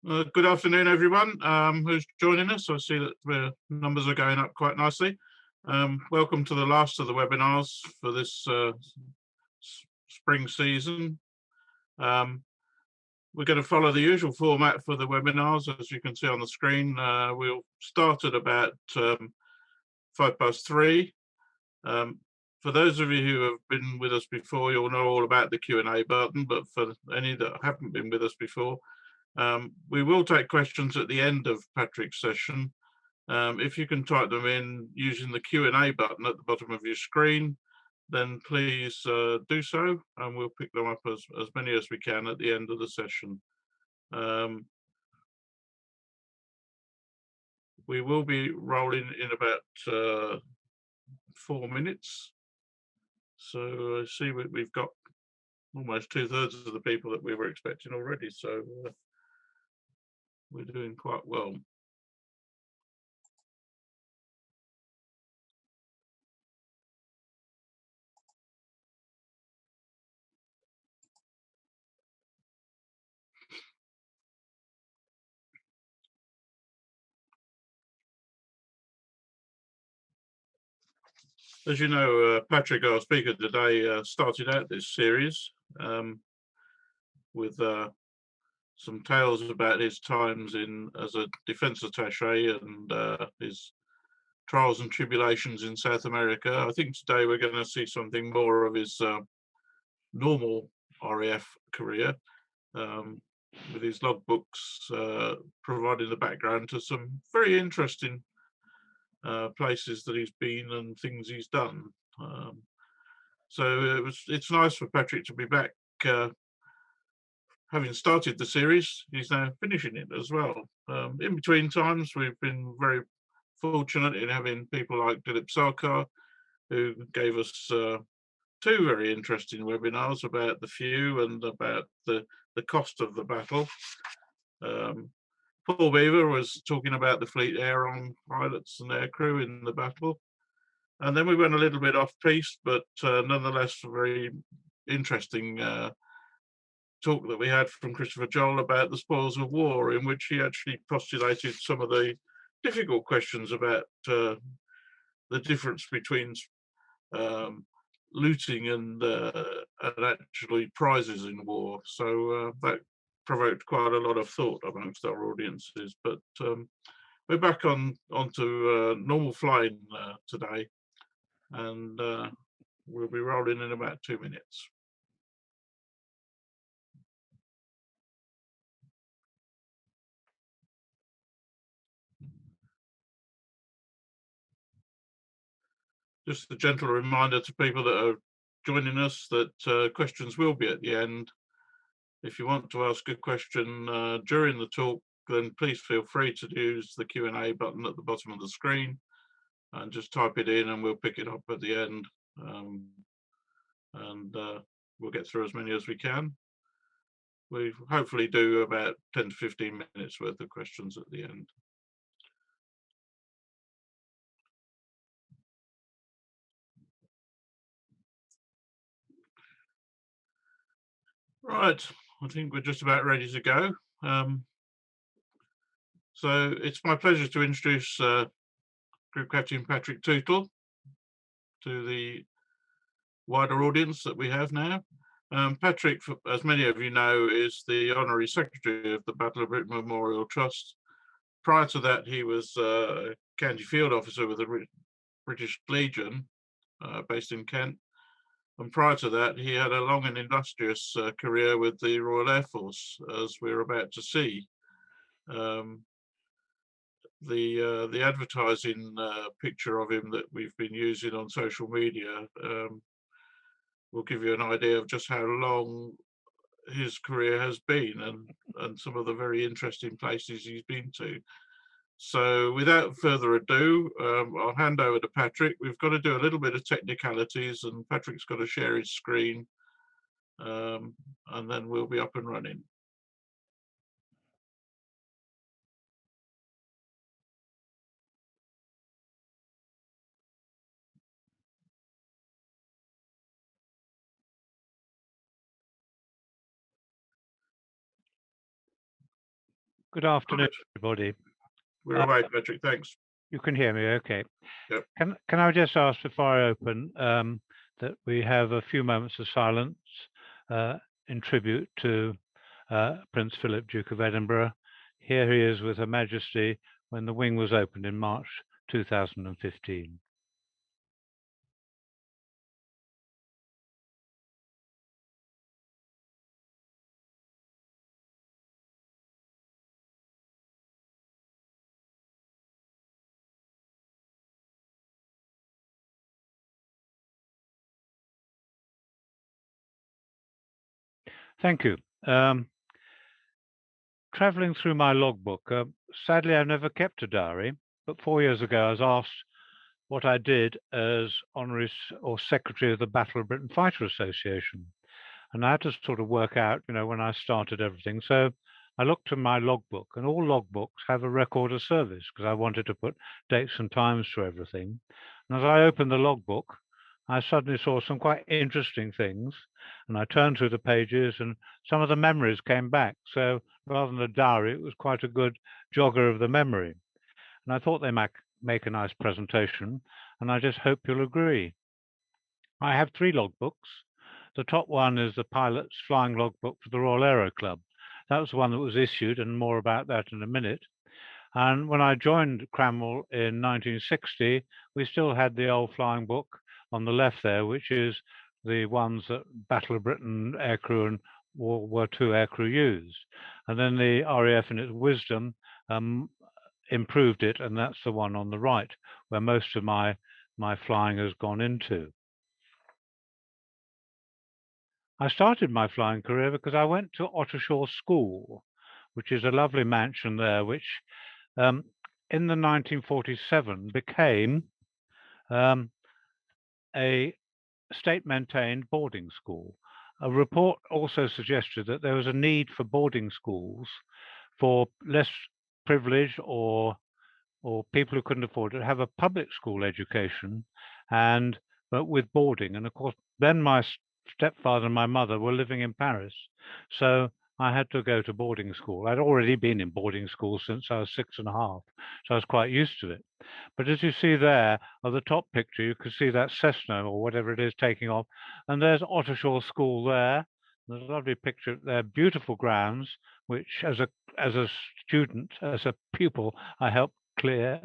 Good afternoon, everyone who's joining us. I see that the numbers are going up quite nicely. Welcome to the last of the webinars for this spring season. We're going to follow the usual format for the webinars. As you can see on the screen, we'll start at about 3:05. For those of you who have been with us before, you'll know all about the Q&A button, but for any that haven't been with us before, we will take questions at the end of Patrick's session. If you can type them in using the Q&A button at the bottom of your screen, then please do so, and we'll pick them up as many as we can at the end of the session. We will be rolling in about 4 minutes. So I see we've got almost 2/3 of the people that we were expecting already, so we're doing quite well. As you know, Patrick, our speaker today, started out this series with some tales about his times as a Defence Attaché and his trials and tribulations in South America. I think today we're going to see something more of his normal RAF career, with his logbooks providing the background to some very interesting places that he's been and things he's done. So it's nice for Patrick to be back. Having started the series, he's now finishing it as well. In between times, we've been very fortunate in having people like Dilip Sarkar, who gave us two very interesting webinars about the few and about the cost of the battle. Paul Beaver was talking about the Fleet Air on pilots and aircrew in the battle. And then we went a little bit off piste, but nonetheless, a very interesting talk that we had from Christopher Joel about the spoils of war, in which he actually postulated some of the difficult questions about the difference between looting and actually prizes in war. So that provoked quite a lot of thought amongst our audiences. But we're back onto normal flying today, and we'll be rolling in about 2 minutes. Just a gentle reminder to people that are joining us that questions will be at the end. If you want to ask a question during the talk, then please feel free to use the Q&A button at the bottom of the screen and just type it in, and we'll pick it up at the end. We'll get through as many as we can. We hopefully do about 10 to 15 minutes worth of questions at the end. Right, I think we're just about ready to go. So it's my pleasure to introduce Group Captain Patrick Tootal to the wider audience that we have now. Patrick, as many of you know, is the Honorary Secretary of the Battle of Britain Memorial Trust. Prior to that, he was a County Field Officer with the British Legion, based in Kent. And prior to that, he had a long and illustrious career with the Royal Air Force, as we're about to see. The advertising picture of him that we've been using on social media will give you an idea of just how long his career has been and some of the very interesting places he's been to. So without further ado, I'll hand over to Patrick. We've got to do a little bit of technicalities, and Patrick's got to share his screen, and then we'll be up and running. Good afternoon, Right. everybody. We're away, Patrick. Thanks. You can hear me okay. Yep. Can I just ask before I open that we have a few moments of silence in tribute to Prince Philip, Duke of Edinburgh. Here he is with Her Majesty when the wing was opened in March 2015. Thank you. Traveling through my logbook, sadly I've never kept a diary, but 4 years ago I was asked what I did as Honorary Secretary of the Battle of Britain Fighter Association. And I had to sort of work out, when I started everything. So I looked at my logbook, and all logbooks have a record of service because I wanted to put dates and times to everything. And as I opened the logbook, I suddenly saw some quite interesting things, and I turned through the pages, and some of the memories came back. So rather than a diary, it was quite a good jogger of the memory. And I thought they might make a nice presentation, and I just hope you'll agree. I have 3 logbooks. The top one is the pilot's flying logbook for the Royal Aero Club. That was the one that was issued, and more about that in a minute. And when I joined Cranwell in 1960, we still had the old flying book on the left there, which is the ones that Battle of Britain aircrew and World War II aircrew used. And then the RAF, in its wisdom, improved it, and that's the one on the right, where most of my flying has gone into. I started my flying career because I went to Ottershaw School, which is a lovely mansion there, which in the 1947 became a state-maintained boarding school. A report also suggested that there was a need for boarding schools for less privileged or people who couldn't afford it to have a public school education, but with boarding. And of course, then my stepfather and my mother were living in Paris, so I had to go to boarding school. I'd already been in boarding school since I was 6.5, so I was quite used to it. But as you see there, on the top picture, you can see that Cessna or whatever it is taking off, and there's Ottershaw School there. There's a lovely picture there, beautiful grounds, which as a student, as a pupil, I helped clear.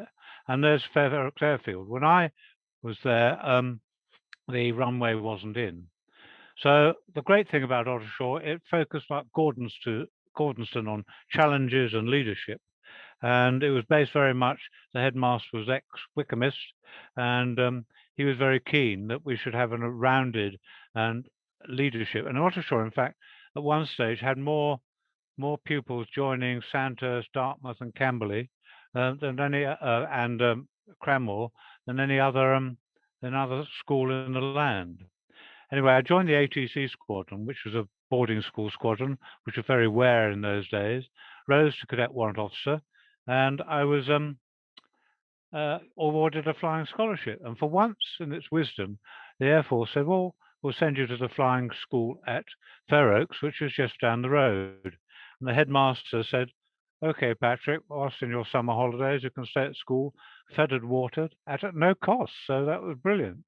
And there's Fairfax Airfield. When I was there, the runway wasn't in. So the great thing about Ottershaw, it focused like Gordonston on challenges and leadership. And it was based very much, the headmaster was ex-Wycomist, and he was very keen that we should have a rounded and leadership. And Ottershaw, in fact, at one stage had more pupils joining Sandhurst, Dartmouth, and Camberley than any Cranwell than any other school in the land. Anyway, I joined the ATC squadron, which was a boarding school squadron, which was very rare in those days. Rose to cadet warrant officer, and I was awarded a flying scholarship. And for once, in its wisdom, the Air Force said, "Well, we'll send you to the flying school at Fair Oaks, which is just down the road." And the headmaster said, "Okay, Patrick, whilst in your summer holidays, you can stay at school, fed and watered, at no cost." So that was brilliant.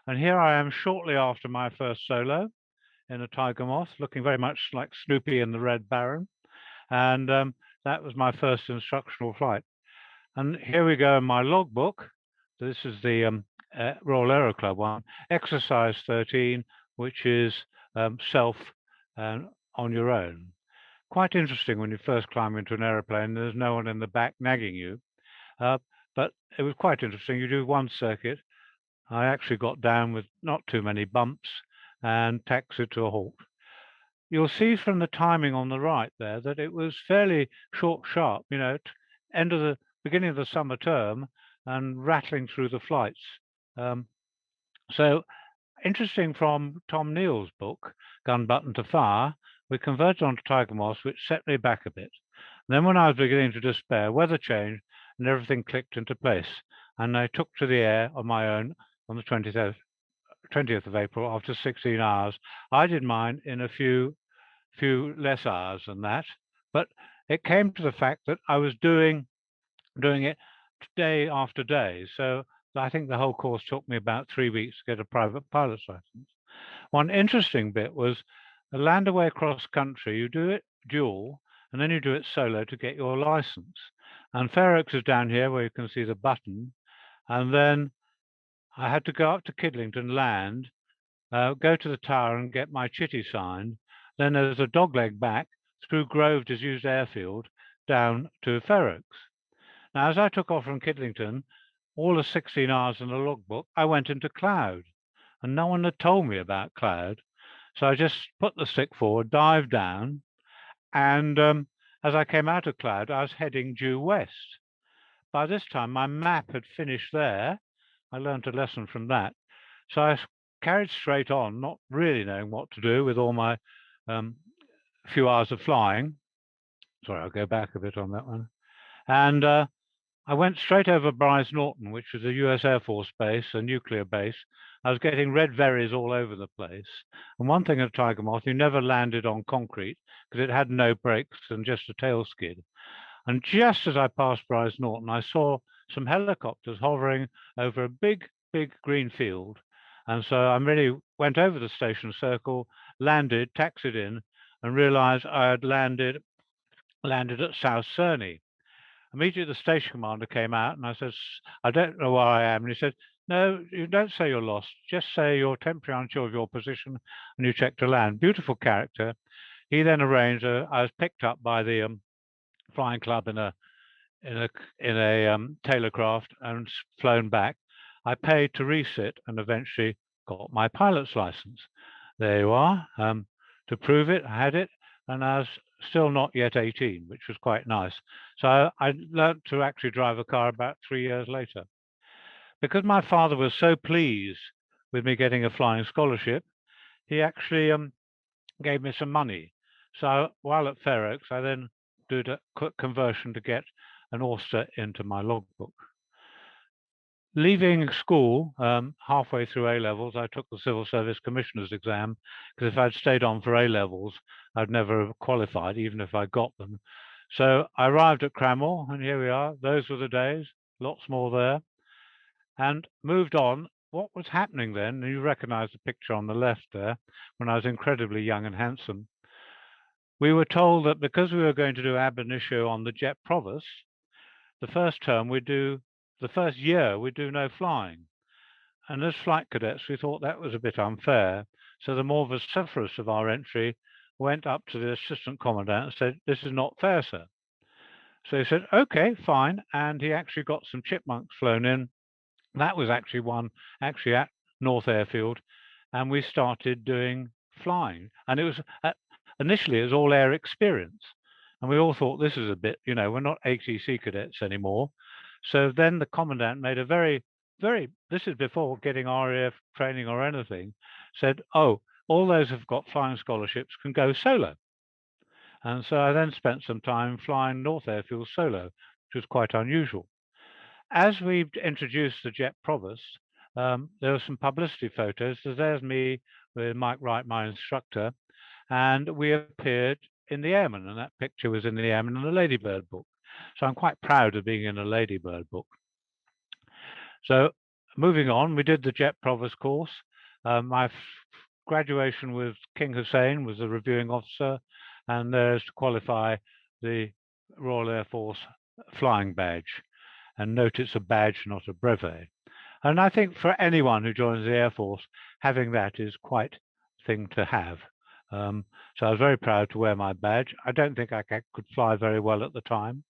And here I am shortly after my first solo in a Tiger Moth, looking very much like Snoopy and the Red Baron. And that was my first instructional flight. And here we go in my logbook. This is the Royal Aero Club one, exercise 13, which is self on your own. Quite interesting when you first climb into an aeroplane, there's no one in the back nagging you. But it was quite interesting. You do one circuit. I actually got down with not too many bumps and taxied to a halt. You'll see from the timing on the right there that it was fairly short, sharp, end of the beginning of the summer term and rattling through the flights. So interesting from Tom Neal's book, Gun Button to Fire, we converted onto Tiger Moss, which set me back a bit. And then when I was beginning to despair, weather changed and everything clicked into place. And I took to the air on my own on the 20th of April after 16 hours. I did mine in a few less hours than that, but it came to the fact that I was doing it day after day. So I think the whole course took me about 3 weeks to get a private pilot's license. One interesting bit was a land away across country, you do it dual, and then you do it solo to get your license. And Fair Oaks is down here where you can see the button. And then I had to go up to Kidlington, land, go to the tower and get my chitty signed. Then there's a dogleg back through Grove Disused Airfield down to Fair Oaks. Now, as I took off from Kidlington, all the 16 hours in the logbook, I went into cloud, and no one had told me about cloud. So I just put the stick forward, dived down, and as I came out of cloud, I was heading due west. By this time, my map had finished there. I learned a lesson from that. So I carried straight on, not really knowing what to do with all my few hours of flying. Sorry, I'll go back a bit on that one. And I went straight over Bryce Norton, which was a US Air Force base, a nuclear base. I was getting red berries all over the place. And one thing of Tiger Moth, you never landed on concrete because it had no brakes and just a tail skid. And just as I passed Bryce Norton, I saw some helicopters hovering over a big green field. And so I really went over the station circle, landed, taxied in, and realized I had landed at South Cerney. Immediately, the station commander came out, and I said, I don't know where I am. And he said, no, you don't say you're lost. Just say you're temporarily unsure of your position, and you check to land. Beautiful character. He then arranged, I was picked up by the flying club in a Taylorcraft and flown back. I paid to resit and eventually got my pilot's license. There you are. To prove it, I had it, and I was still not yet 18, which was quite nice. So I learned to actually drive a car about 3 years later. Because my father was so pleased with me getting a flying scholarship, he actually gave me some money. So while at Fair Oaks, I then did a quick conversion to get an Auster into my logbook. Leaving school, halfway through A-levels, I took the Civil Service Commissioner's exam, because if I'd stayed on for A-levels, I'd never have qualified, even if I got them. So I arrived at Cranwell, and here we are. Those were the days, lots more there. And moved on. What was happening then, and you recognize the picture on the left there, when I was incredibly young and handsome, we were told that because we were going to do ab initio on the Jet Provost, the first year we'd do no flying. And as flight cadets, we thought that was a bit unfair. So the more vociferous of our entry went up to the assistant commandant and said, this is not fair, sir. So he said, okay, fine. And he actually got some chipmunks flown in. That was actually one actually at North Airfield. And we started doing flying. And it was initially, it was all air experience. And we all thought this is a bit, we're not ATC cadets anymore. So then the commandant made a very, this is before getting RAF training or anything, said, oh, all those who've got flying scholarships can go solo. And so I then spent some time flying North Airfield solo, which was quite unusual. As we introduced the Jet Provost, there were some publicity photos. So there's me with Mike Wright, my instructor, and we appeared in the Airman, and that picture was in the Airman and the Ladybird book. So I'm quite proud of being in a Ladybird book. So moving on, we did the Jet Provost course. My graduation with King Hussein was the reviewing officer, and there's to qualify the Royal Air Force flying badge. And note it's a badge, not a brevet. And I think for anyone who joins the Air Force, having that is quite a thing to have. So I was very proud to wear my badge. I don't think I could fly very well at the time.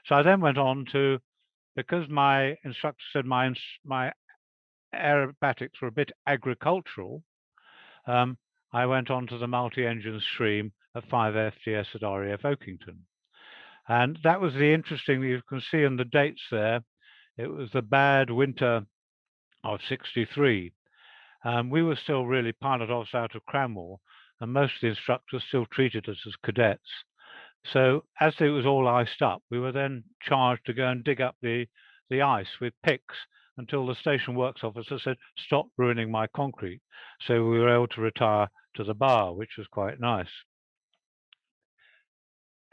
So I then went on to, because my instructor said my aerobatics were a bit agricultural, I went on to the multi-engine stream at 5 FTS at RAF Oakington. And that was the interesting, you can see in the dates there, it was the bad winter of 63. We were still really pilot officers out of Cranwell, and most of the instructors still treated us as cadets. So as it was all iced up, we were then charged to go and dig up the ice with picks until the station works officer said, stop ruining my concrete. So we were able to retire to the bar, which was quite nice.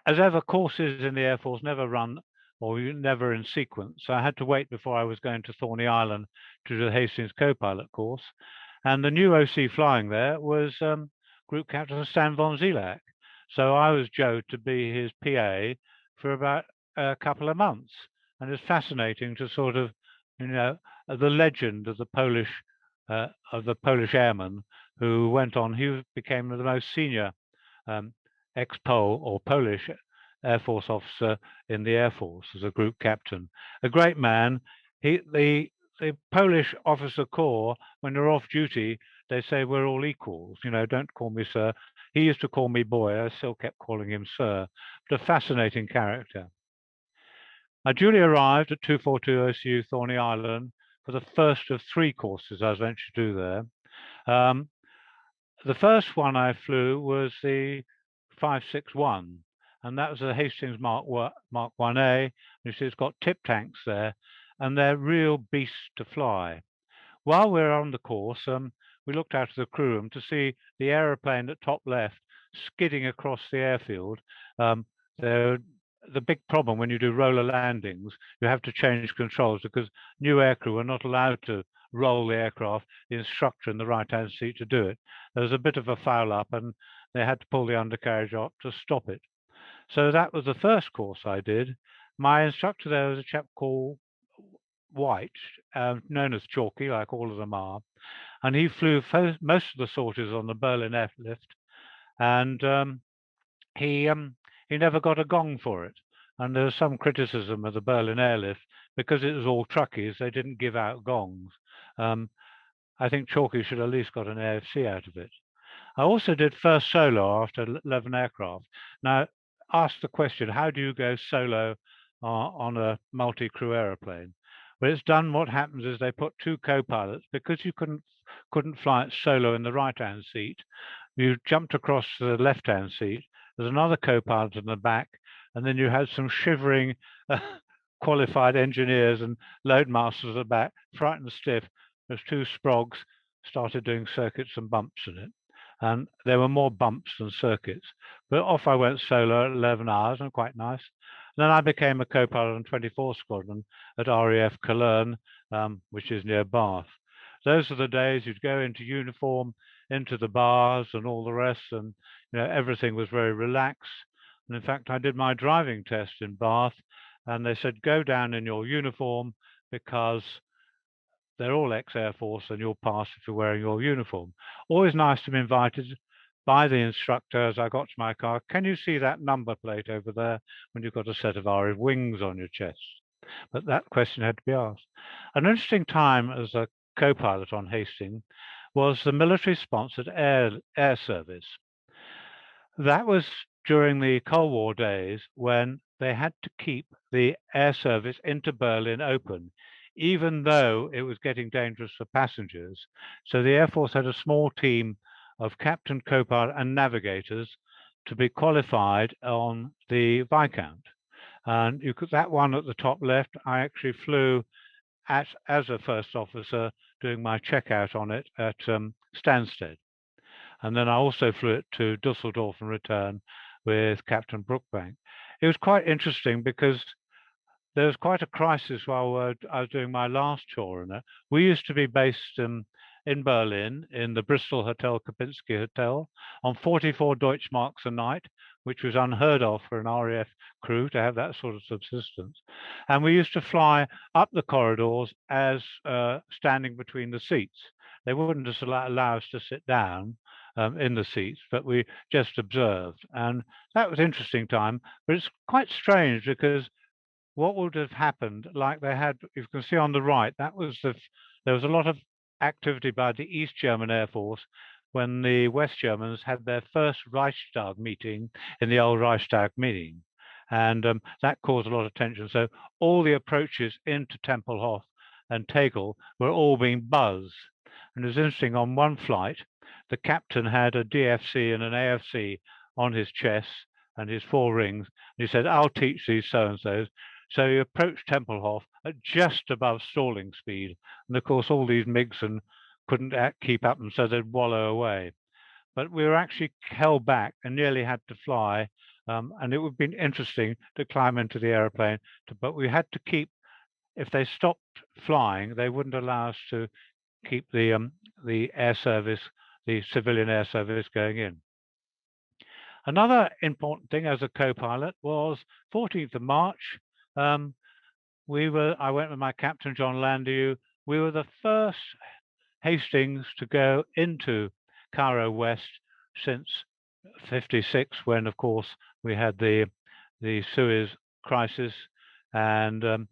as ever, courses in the Air Force never run or never in sequence. So I had to wait before I was going to Thorney Island to do the Hastings co-pilot course. And the new OC flying there was Group Captain Stan von Zielak. So I was Joe to be his PA for about a couple of months. And it's fascinating to sort of, the legend of the Polish airman who went on, he became the most senior ex-Pole or Polish Air Force officer in the Air Force as a group captain. A great man. The Polish officer corps, when they're off duty, they say we're all equals. Don't call me sir. He used to call me boy. I still kept calling him sir. But a fascinating character. I duly arrived at 242 OCU Thorney Island for the first of 3 courses I was ventured to do there. The first one I flew was the 561, and that was a Hastings Mark 1A. You see, it's got tip tanks there, and they're real beasts to fly. While we were on the course, we looked out of the crew room to see the aeroplane at top left skidding across the airfield. The big problem when you do roller landings, you have to change controls because new aircrew are not allowed to roll the aircraft, the instructor in the right-hand seat to do it. There was a bit of a foul up and they had to pull the undercarriage up to stop it. So that was the first course I did. My instructor there was a chap called White, known as Chalky, like all of them are. And he flew most of the sorties on the Berlin airlift. And he never got a gong for it. And there was some criticism of the Berlin airlift because it was all truckies, they didn't give out gongs. I think Chalky should at least got an AFC out of it. I also did first solo after 11 aircraft. Now, ask the question, how do you go solo on a multi-crew aeroplane? Well, it's done. What happens is they put 2 co-pilots because you couldn't fly it solo in the right-hand seat. You jumped across to the left-hand seat. There's another co-pilot in the back, and then you had some shivering qualified engineers and loadmasters at the back, frightened stiff. Those 2 sprogs started doing circuits and bumps in it. And there were more bumps than circuits. But off I went solo at 11 hours, and quite nice. And then I became a co-pilot on 24 Squadron at RAF College, which is near Bath. Those are the days you'd go into uniform, into the bars and all the rest, and everything was very relaxed. And in fact, I did my driving test in Bath, and they said, go down in your uniform because they're all ex-Air Force and you'll pass if you're wearing your uniform. Always nice to be invited by the instructor as I got to my car. Can you see that number plate over there when you've got a set of RAF wings on your chest? But that question had to be asked. An interesting time as a co-pilot on Hastings was the military-sponsored air service. That was during the Cold War days when they had to keep the air service into Berlin open, even though it was getting dangerous for passengers. So the Air Force had a small team of captain, co-pilot, and navigators to be qualified on the Viscount. And that one at the top left, I actually flew as a first officer doing my checkout on it at Stansted. And then I also flew it to Dusseldorf and return with Captain Brookbank. It was quite interesting because there was quite a crisis while I was doing my last tour in it. We used to be based in Berlin in the Bristol Hotel Kapinski Hotel on 44 Deutschmarks a night, which was unheard of for an RAF crew to have that sort of subsistence. And we used to fly up the corridors as standing between the seats. They wouldn't just allow us to sit down in the seats, but we just observed. And that was an interesting time, but it's quite strange because what would have happened, like they had, you can see on the right, there was a lot of activity by the East German Air Force when the West Germans had their first Reichstag meeting in the old Reichstag meeting. And that caused a lot of tension. So all the approaches into Tempelhof and Tegel were all being buzzed. And it was interesting, on one flight, the captain had a DFC and an AFC on his chest and his 4 rings. And he said, I'll teach these so-and-sos. So he approached Tempelhof at just above stalling speed. And of course, all these MiGs couldn't keep up, and so they'd wallow away. But we were actually held back and nearly had to fly And it would have been interesting to climb into the aeroplane, but we had to keep, if they stopped flying, they wouldn't allow us to keep the air service, the civilian air service going in. Another important thing as a co-pilot was 14th of March. I went with my captain, John Landew. We were the first Hastings to go into Cairo West since 56, when, of course, we had the Suez crisis, and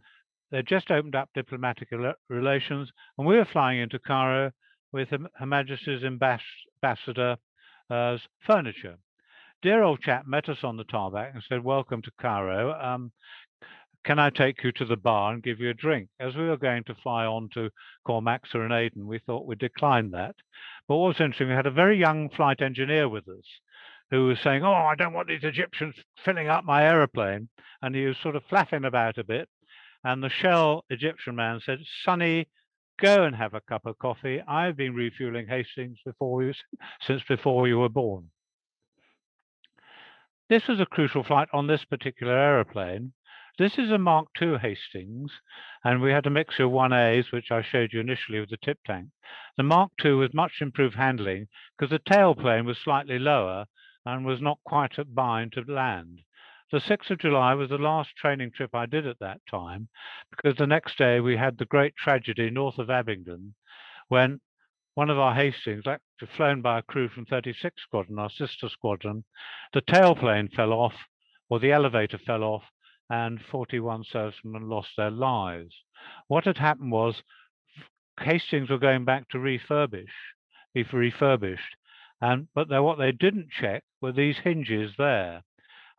they just opened up diplomatic relations, and we were flying into Cairo with Her Majesty's ambassador as furniture. Dear old chap met us on the tarmac and said, "Welcome to Cairo. Can I take you to the bar and give you a drink?" As we were going to fly on to Cormaxa and Aden, we thought we'd decline that. But what was interesting, we had a very young flight engineer with us who was saying, "Oh, I don't want these Egyptians filling up my aeroplane." And he was sort of flapping about a bit. And the Shell Egyptian man said, "Sonny, go and have a cup of coffee. I've been refueling Hastings since before you were born." This was a crucial flight on this particular aeroplane. This is a Mark II Hastings, and we had a mixture of 1As, which I showed you initially with the tip tank. The Mark II was much improved handling because the tailplane was slightly lower and was not quite at bind to land. The 6th of July was the last training trip I did at that time, because the next day we had the great tragedy north of Abingdon when one of our Hastings, actually flown by a crew from 36 Squadron, our sister squadron, the tailplane fell off, or the elevator fell off, and 41 servicemen lost their lives. What had happened was Hastings were going back to be refurbished, but what they didn't check were these hinges there,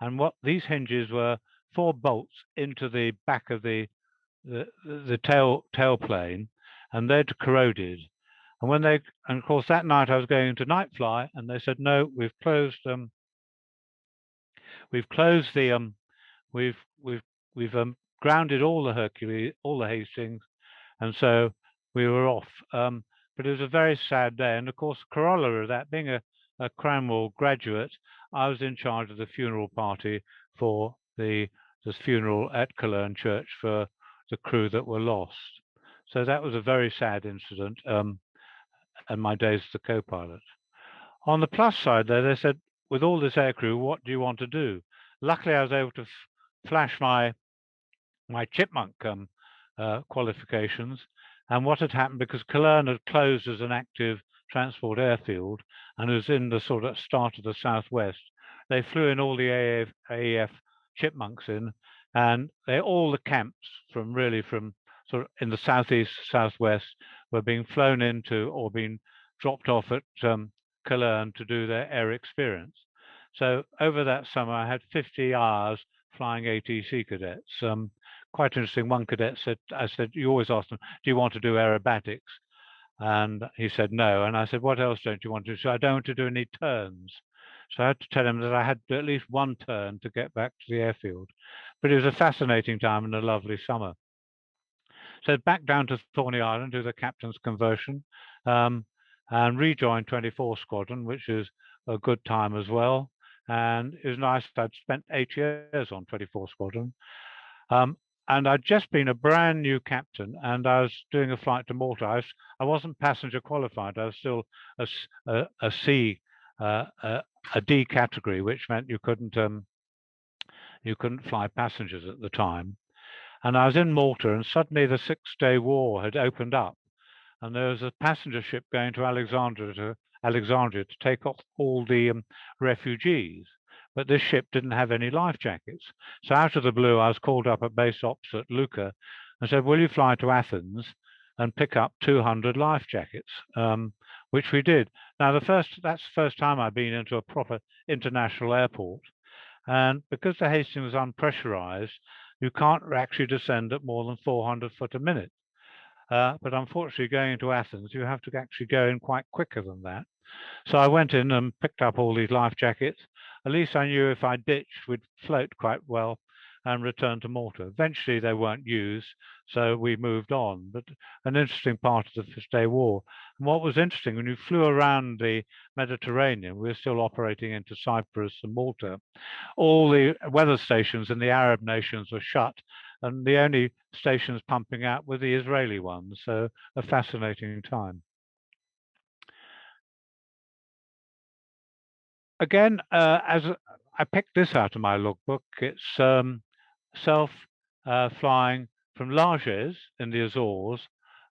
and what these hinges were 4 bolts into the back of the tailplane, and they'd corroded. And of course that night I was going into night fly, and they said, "No, we've closed grounded all the Hercules, all the Hastings," and so we were off. But it was a very sad day, and of course, corollary of that, being a Cranwell graduate, I was in charge of the funeral party for the funeral at Cologne Church for the crew that were lost. So that was a very sad incident. And my days as the co-pilot. On the plus side there, they said, "With all this aircrew, what do you want to do?" Luckily, I was able to flash my chipmunk qualifications. And what had happened, because Cologne had closed as an active transport airfield and was in the sort of start of the southwest, they flew in all the AEF chipmunks in, and all the camps from sort of in the southeast, southwest, were being flown into or being dropped off at Cologne to do their air experience. So over that summer, I had 50 hours flying ATC cadets. Quite interesting. One cadet said, "You always ask them, do you want to do aerobatics?" And he said no. And I said, "What else don't you want to do?" So "I don't want to do any turns." So I had to tell him that I had to do at least one turn to get back to the airfield. But it was a fascinating time and a lovely summer. So back down to Thorney Island, do the captain's conversion, and rejoin 24 Squadron, which is a good time as well. And it was nice. I'd spent 8 years on 24 Squadron. And I'd just been a brand new captain, and I was doing a flight to Malta. I wasn't passenger qualified. I was still a C, a D category, which meant you couldn't fly passengers at the time. And I was in Malta, and suddenly the 6-day war had opened up, and there was a passenger ship going to Alexandria to take off all the refugees. But this ship didn't have any life jackets. So out of the blue, I was called up at base ops at Lucca and said, "Will you fly to Athens and pick up 200 life jackets?" Which we did. Now, that's the first time I've been into a proper international airport. And because the Hastings was unpressurized, you can't actually descend at more than 400 foot a minute. But unfortunately, going into Athens, you have to actually go in quite quicker than that. So I went in and picked up all these life jackets. At least I knew if I ditched, we'd float quite well. and returned to Malta. Eventually, they weren't used, so we moved on. But an interesting part of the First Day War. And what was interesting, when you flew around the Mediterranean, we were still operating into Cyprus and Malta. All the weather stations in the Arab nations were shut, and the only stations pumping out were the Israeli ones. So a fascinating time. Again, as I picked this out of my logbook, it's self-flying from Lages in the Azores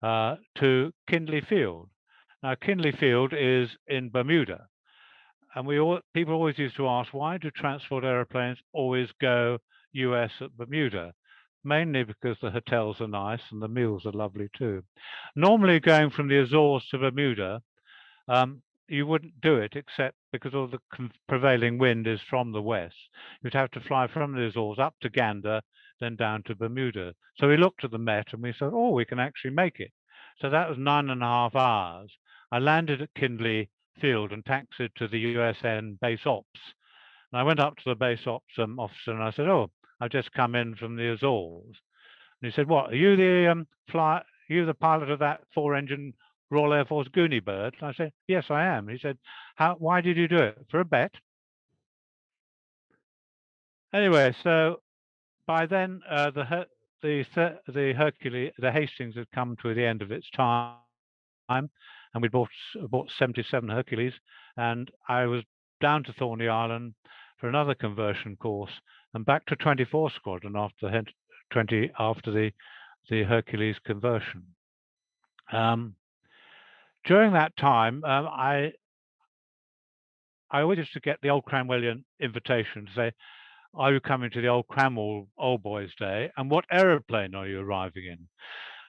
to Kindley Field. Now, Kindley Field is in Bermuda, and people always used to ask, why do transport aeroplanes always go US at Bermuda? Mainly because the hotels are nice and the meals are lovely too. Normally, going from the Azores to Bermuda, you wouldn't do it except because all the prevailing wind is from the west. You'd have to fly from the Azores up to Gander, then down to Bermuda. So we looked at the Met and we said, oh, we can actually make it. So that was 9.5 hours. I landed at Kindley Field and taxied to the USN base ops. And I went up to the base ops officer and I said, oh, I've just come in from the Azores. And he said, what, are you the pilot of that 4-engine Royal Air Force Goonie Bird? And I said, yes, I am. He said, why did you do it? For a bet? Anyway, so by then the Hastings had come to the end of its time, and we bought 77 Hercules, and I was down to Thorney Island for another conversion course, and back to 24 Squadron after the Hercules conversion. During that time, I always used to get the old Cranwellian invitation to say, are you coming to the old Cranwell Old Boys Day? And what aeroplane are you arriving in?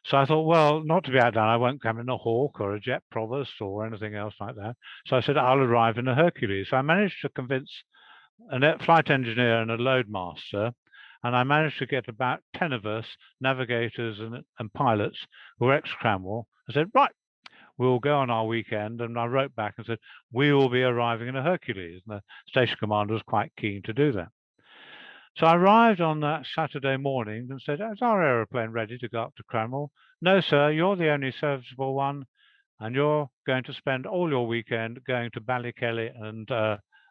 So I thought, well, not to be outdone, I won't come in a Hawk or a Jet Provost or anything else like that. So I said, I'll arrive in a Hercules. So I managed to convince a flight engineer and a loadmaster, and I managed to get about 10 of us, navigators and pilots, who were ex-Cranwell. I said, right, we'll go on our weekend. And I wrote back and said, we will be arriving in a Hercules. And the station commander was quite keen to do that. So I arrived on that Saturday morning and said, is our aeroplane ready to go up to Cranwell? No, sir, you're the only serviceable one, and you're going to spend all your weekend going to Ballykelly and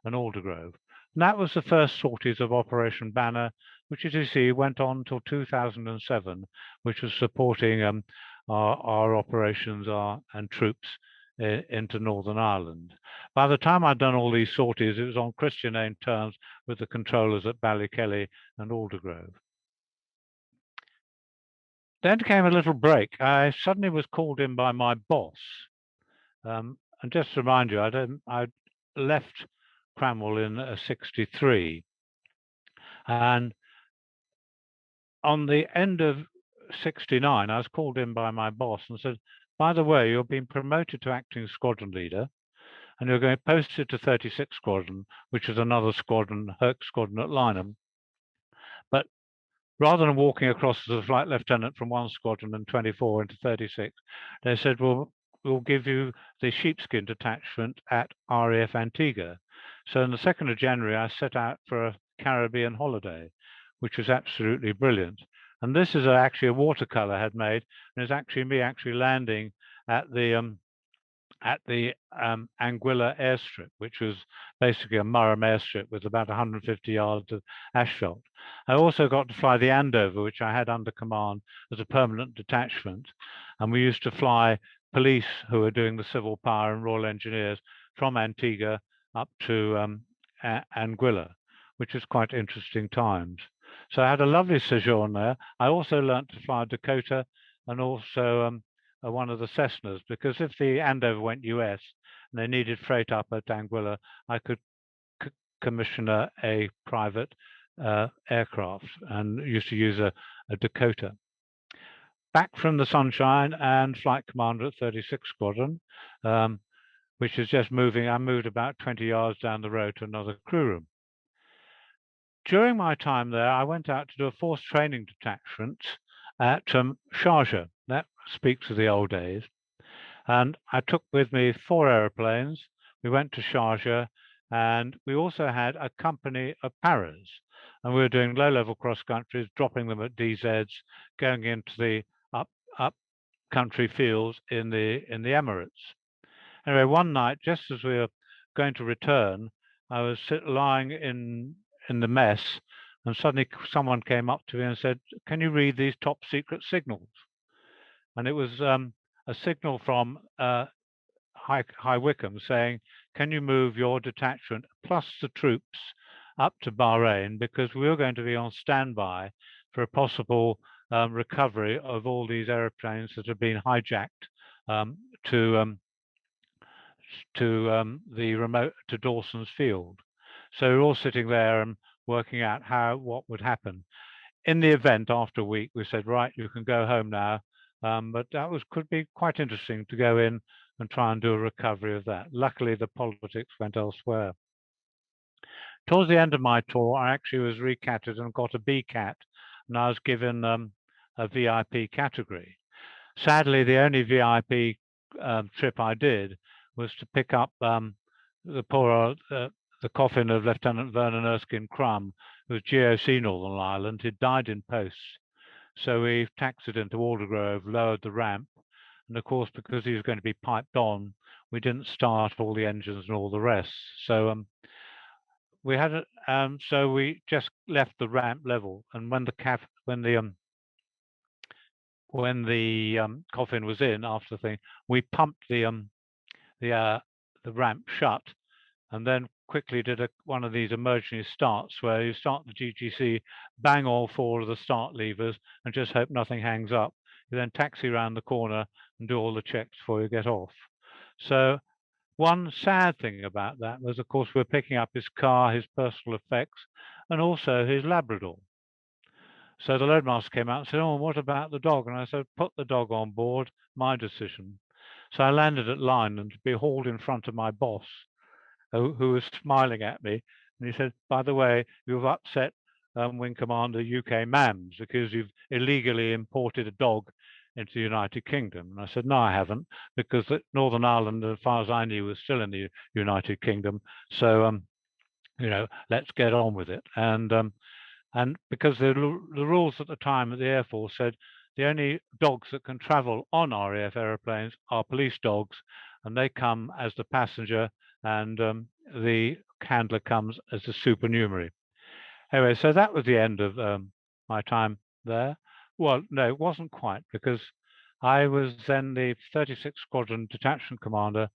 Aldergrove. And that was the first sorties of Operation Banner, which, as you see, went on until 2007, which was supporting our operations and troops into Northern Ireland. By the time I'd done all these sorties, it was on Christian aid terms with the controllers at Ballykelly and Aldergrove. Then came a little break. I suddenly was called in by my boss. And just to remind you, I left Cranwell in '63. And on the end of '69, I was called in by my boss and said, by the way, you're being promoted to acting squadron leader, and you're going posted to 36 Squadron, which is another squadron, Herc Squadron at Lynham. But rather than walking across as a flight lieutenant from one squadron and 24 into 36, they said, well, we'll give you the sheepskin detachment at RAF Antigua. So on the 2nd of January, I set out for a Caribbean holiday, which was absolutely brilliant. And this is actually a watercolor I had made, and it's actually me landing at the Anguilla airstrip, which was basically a Murrum airstrip with about 150 yards of asphalt. I also got to fly the Andover, which I had under command as a permanent detachment. And we used to fly police who were doing the civil power and Royal Engineers from Antigua up to Anguilla, which was quite interesting times. So I had a lovely sojourn there. I also learnt to fly a Dakota and also one of the Cessnas, because if the Andover went US and they needed freight up at Anguilla, I could commission a private aircraft and used to use a Dakota. Back from the sunshine and flight commander at 36 Squadron, which is just moving. I moved about 20 yards down the road to another crew room. During my time there, I went out to do a force training detachment at Sharjah. That speaks of the old days. And I took with me 4 aeroplanes. We went to Sharjah And we also had a company of paras, and we were doing low-level cross countries, dropping them at DZs, going into the up country fields in the Emirates. Anyway, one night, just as we were going to return, I was lying in the mess, and suddenly someone came up to me and said, "Can you read these top secret signals?" And it was a signal from High Wycombe saying, "Can you move your detachment plus the troops up to Bahrain, because we were going to be on standby for a possible recovery of all these airplanes that have been hijacked to the remote to Dawson's Field." So we're all sitting there and working out what would happen. In the event, after a week, we said, "Right, you can go home now." But that could be quite interesting to go in and try and do a recovery of that. Luckily, the politics went elsewhere. Towards the end of my tour, I actually was recatted and got a BCAT, and I was given a VIP category. Sadly, the only VIP trip I did was to pick up the coffin of Lieutenant Vernon Erskine Crum, who was GOC Northern Ireland. He'd died in post. So we taxied into Aldergrove, lowered the ramp, and of course, because he was going to be piped on, we didn't start all the engines and all the rest. So we had so we just left the ramp level, and when the coffin was in after the thing, we pumped the ramp shut, and then quickly did one of these emergency starts where you start the GGC, bang all 4 of the start levers, and just hope nothing hangs up. You then taxi around the corner and do all the checks before you get off. So one sad thing about that was, of course, we're picking up his car, his personal effects, and also his Labrador. So the loadmaster came out and said, "Oh, what about the dog?" And I said, "Put the dog on board, my decision." So I landed at Lynham to be hauled in front of my boss, who was smiling at me. And he said, "By the way, you've upset Wing Commander UK MAMS because you've illegally imported a dog into the United Kingdom." And I said, "No, I haven't, because Northern Ireland, as far as I knew, was still in the United Kingdom. So, let's get on with it." And because the rules at the time at the Air Force said the only dogs that can travel on RAF aeroplanes are police dogs, and they come as the passenger, and the handler comes as the supernumerary. Anyway, so that was the end of my time there. Well, no, it wasn't quite, because I was then the 36th Squadron Detachment Commander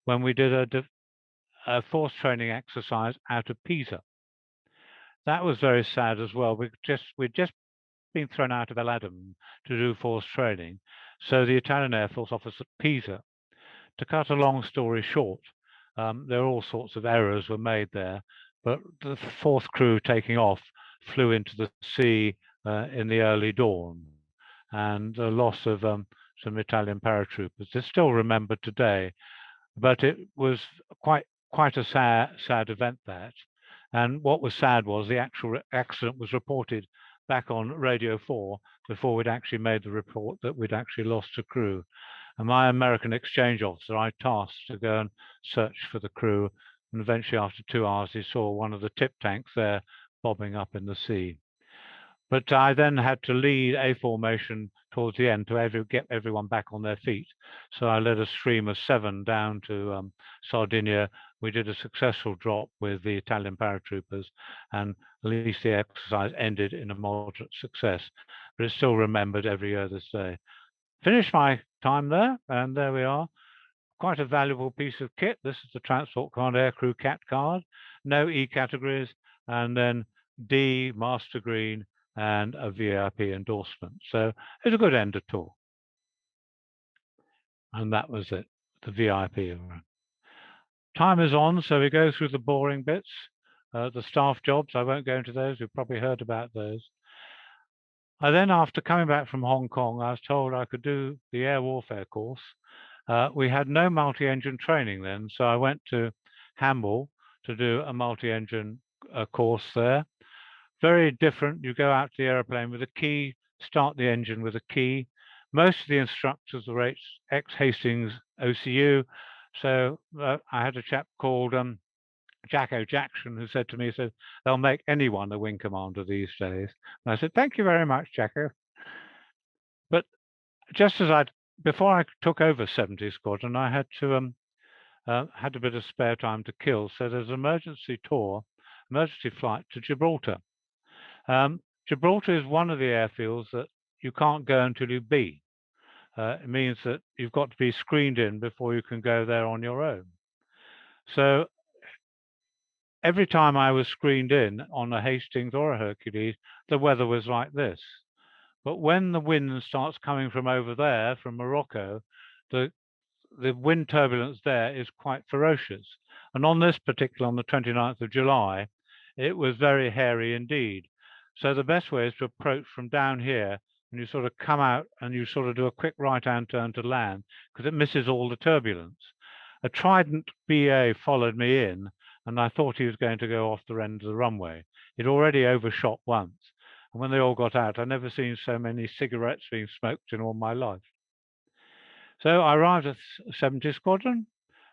when we did a force training exercise out of Pisa. That was very sad as well. We'd just been thrown out of El Adam to do force training. So the Italian Air Force office at Pisa, to cut a long story short, there are all sorts of errors were made there, but the 4th crew taking off flew into the sea in the early dawn, and the loss of some Italian paratroopers is still remembered today. But it was quite a sad event, that. And what was sad was the actual accident was reported back on Radio 4 before we'd actually made the report that we'd actually lost a crew. And my American exchange officer, I tasked to go and search for the crew. And eventually, after 2 hours, he saw one of the tip tanks there bobbing up in the sea. But I then had to lead a formation towards the end to get everyone back on their feet. So I led a stream of 7 down to Sardinia. We did a successful drop with the Italian paratroopers, and at least the exercise ended in a moderate success. But it's still remembered every year this day. Finished my time there, and there we are. Quite a valuable piece of kit. This is the Transport Command Aircrew Cat card. No E categories, and then D, Master Green, and a VIP endorsement. So it's a good end of tour. And that was it, the VIP. Time is on, so we go through the boring bits. The staff jobs, I won't go into those. We've probably heard about those. Then, after coming back from Hong Kong, I was told I could do the air warfare course. We had no multi-engine training then, so I went to Hamble to do a multi-engine course there. Very different. You go out to the aeroplane with a key, start the engine with a key. Most of the instructors were ex-Hastings OCU. So I had a chap called Jacko Jackson, who said to me, he said, they'll make anyone a wing commander these days. And I said, thank you very much, Jacko. But just as before I took over 70 Squadron, I had to had a bit of spare time to kill. So there's an emergency flight to Gibraltar. Gibraltar is one of the airfields that you can't go until you've been. It means that you've got to be screened in before you can go there on your own. So every time I was screened in on a Hastings or a Hercules, the weather was like this. But when the wind starts coming from over there, from Morocco, the wind turbulence there is quite ferocious. And on this particular, on the 29th of July, it was very hairy indeed. So the best way is to approach from down here, and you sort of come out and you sort of do a quick right-hand turn to land, because it misses all the turbulence. A Trident BA followed me in, and I thought he was going to go off the end of the runway. He'd already overshot once. And when they all got out, I'd never seen so many cigarettes being smoked in all my life. So I arrived at 70 Squadron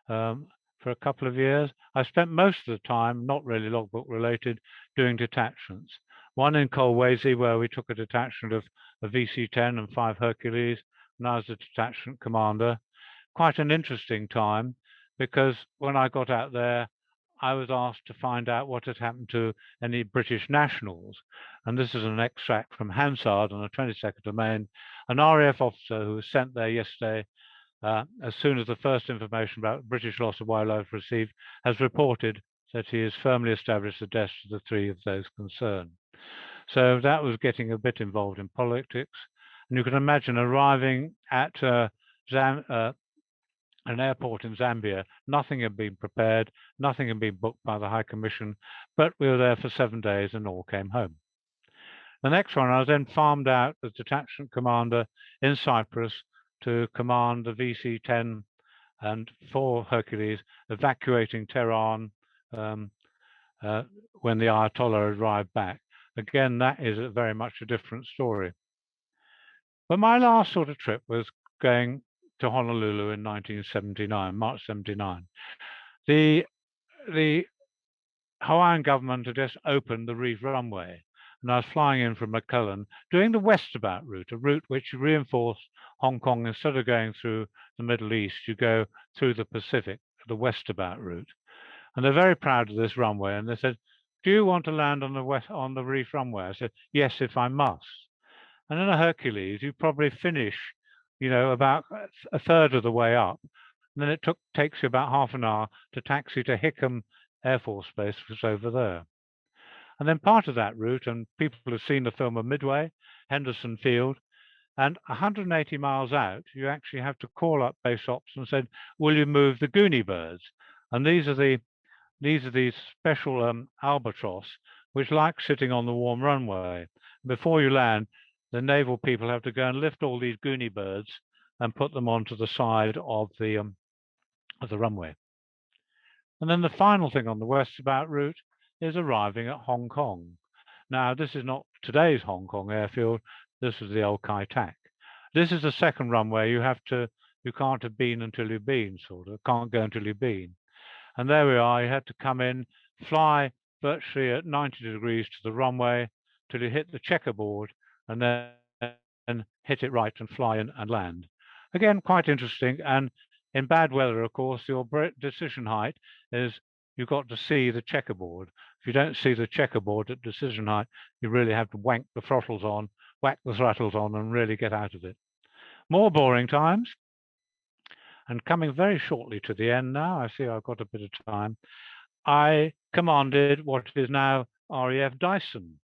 for a couple of years. I spent most of the time, not really logbook related, doing detachments. One in Colwezi, where we took a detachment of a VC-10 and 5 Hercules, and I was the detachment commander. Quite an interesting time, because when I got out there, I was asked to find out what had happened to any British nationals. And this is an extract from Hansard on the 22nd of May. An RAF officer who was sent there yesterday, as soon as the first information about British loss of wildlife received, has reported that he has firmly established the deaths of the 3 of those concerned. So that was getting a bit involved in politics. And you can imagine arriving at an airport in Zambia, nothing had been prepared, nothing had been booked by the High Commission, but we were there for 7 days and all came home. The next one, I was then farmed out as detachment commander in Cyprus to command the VC-10 and 4 Hercules, evacuating Tehran when the Ayatollah arrived back. Again, that is very much a different story. But my last sort of trip was going to Honolulu in 1979, March 79. The Hawaiian government had just opened the Reef runway, and I was flying in from McClellan, doing the westabout route, a route which reinforced Hong Kong. Instead of going through the Middle East, you go through the Pacific, the westabout route. And they're very proud of this runway, and they said, do you want to land on the Reef runway? I said, yes, if I must. And in a Hercules, you probably finish, about a third of the way up. And then it takes you about half an hour to taxi to Hickam Air Force Base, which is over there. And then part of that route, and people have seen the film of Midway, Henderson Field, and 180 miles out, you actually have to call up base ops and say, will you move the Goonie birds? And these are these special albatross, which like sitting on the warm runway. Before you land, the naval people have to go and lift all these Goonie birds and put them onto the side of the runway. And then the final thing on the westabout route is arriving at Hong Kong. Now, this is not today's Hong Kong airfield. This is the old Kai Tak. This is the second runway. You can't have been until you've been, sort of. Can't go until you've been. And there we are. You had to come in, fly virtually at 90 degrees to the runway till you hit the checkerboard, and then hit it right and fly in and land. Again, quite interesting. And in bad weather, of course, your decision height is you've got to see the checkerboard. If you don't see the checkerboard at decision height, you really have to whack the throttles on, and really get out of it. More boring times. And coming very shortly to the end now, I see I've got a bit of time. I commanded what is now RAF Dyson.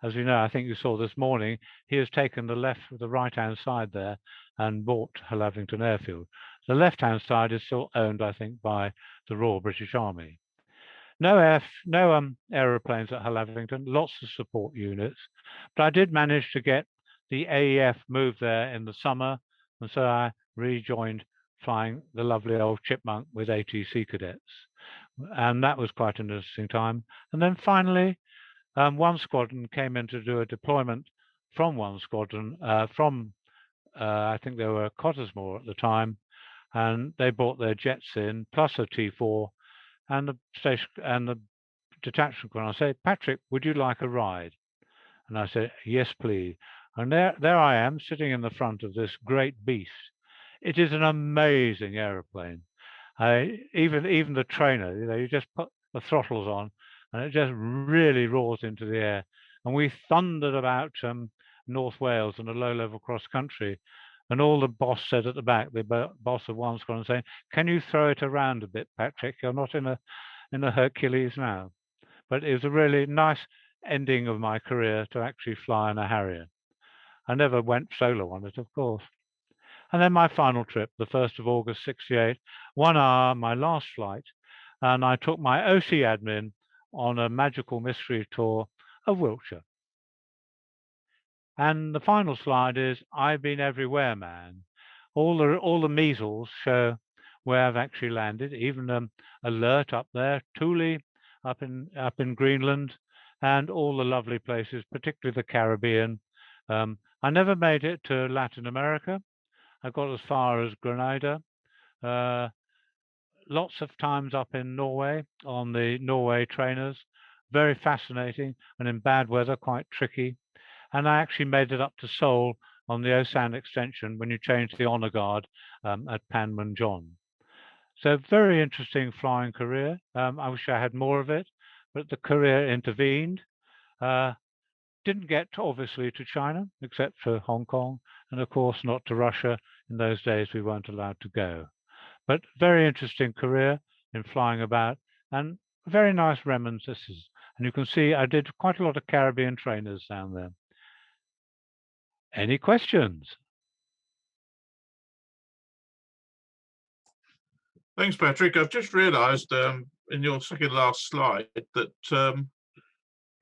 As you know, I think you saw this morning, he has taken the right-hand side there and bought Hallavington Airfield. The left-hand side is still owned, I think, by the Royal British Army. No aeroplanes at Hallavington, lots of support units, but I did manage to get the AEF moved there in the summer, and so I rejoined flying the lovely old Chipmunk with ATC cadets. And that was quite an interesting time. And then finally, one squadron came in to do a deployment from one squadron, I think they were Cottesmore at the time, and they brought their jets in, plus a T4, and the station and the detachment commander. I say, Patrick, would you like a ride? And I said, yes, please. And there I am, sitting in the front of this great beast. It is an amazing aeroplane. Even the trainer, you just put the throttles on, and it just really roars into the air. And we thundered about North Wales in a low-level cross-country, and all the boss said at the back, the boss of one squadron, saying, "Can you throw it around a bit, Patrick? You're not in a Hercules now." But it was a really nice ending of my career to actually fly in a Harrier. I never went solo on it, of course. And then my final trip, the 1st of August, 68, 1 hour, my last flight, and I took my OC admin on a magical mystery tour of Wiltshire. And the final slide is, I've been everywhere, man. All the measles show where I've actually landed, even Alert up there, Thule up in Greenland, and all the lovely places, particularly the Caribbean. I never made it to Latin America. I got as far as Grenada. Lots of times up in Norway on the Norway trainers, very fascinating, and in bad weather, quite tricky. And I actually made it up to Seoul on the Osan extension when you change the honor guard at Panmunjom. So very interesting flying career. I wish I had more of it, but the career intervened. Didn't get obviously to China, except for Hong Kong, and of course not to Russia. In those days, we weren't allowed to go. But very interesting career in flying about, and very nice reminiscences. And you can see I did quite a lot of Caribbean trainers down there. Any questions? Thanks, Patrick. I've just realised in your second last slide that